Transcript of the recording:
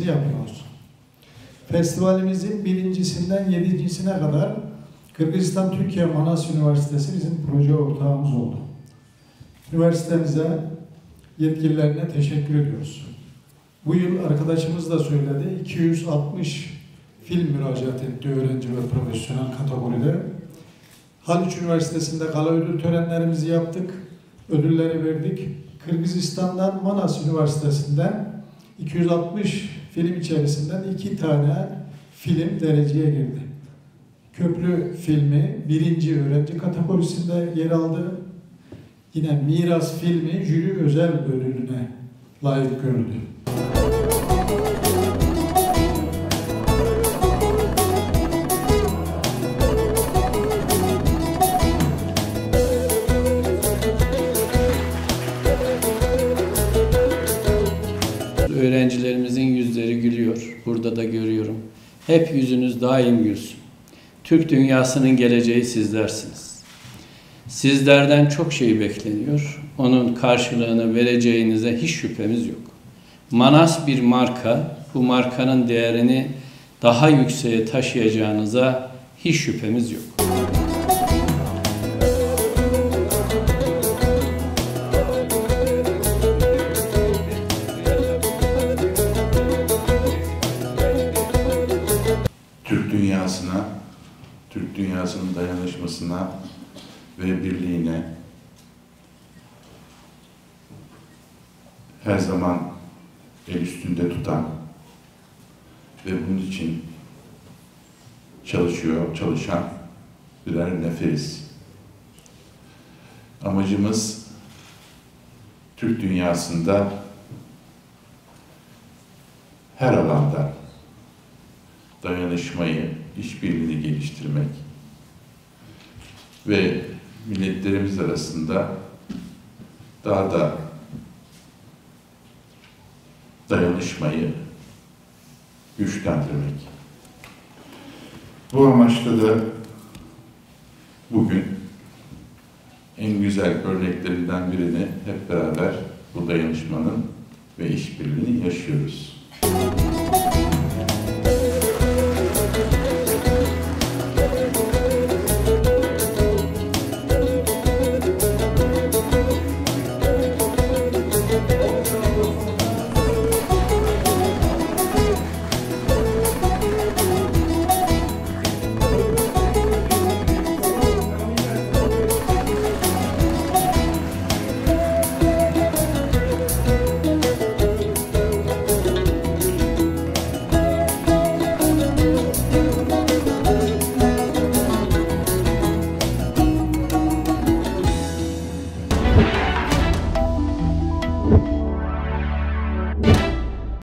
projesini yapıyoruz. Festivalimizin birincisinden yedincisine kadar Kırgızistan Türkiye Manas Üniversitesi bizim proje ortağımız oldu. Üniversitemize, yetkililerine teşekkür ediyoruz. Bu yıl arkadaşımız da söyledi, 260 film müracaat etti öğrenci ve profesyonel kategoride. Haliç Üniversitesi'nde gala ödül törenlerimizi yaptık, ödülleri verdik. Kırgızistan'dan Manas Üniversitesi'nden 260 film içerisinden 2 tane film dereceye girdi. Köprü filmi 1. öğrenci kategorisinde yer aldı. Yine Miras filmi jüri özel ödülüne layık görüldü. Öğrencilerimizin yüzleri gülüyor. Burada da görüyorum. Hep yüzünüz daim gülsün. Türk dünyasının geleceği sizlersiniz. Sizlerden çok şey bekleniyor. Onun karşılığını vereceğinize hiç şüphemiz yok. Manas bir marka. Bu markanın değerini daha yükseğe taşıyacağınıza hiç şüphemiz yok. Türk dünyasına, Türk dünyasının dayanışmasına ve birliğine her zaman el üstünde tutan ve bunun için çalışan birer neferiz. Amacımız Türk dünyasında her alanda dayanışmayı, işbirliğini geliştirmek ve milletlerimiz arasında daha da dayanışmayı güçlendirmek. Bu amaçla da bugün en güzel örneklerinden birini hep beraber bu dayanışmanın ve işbirliğini yaşıyoruz.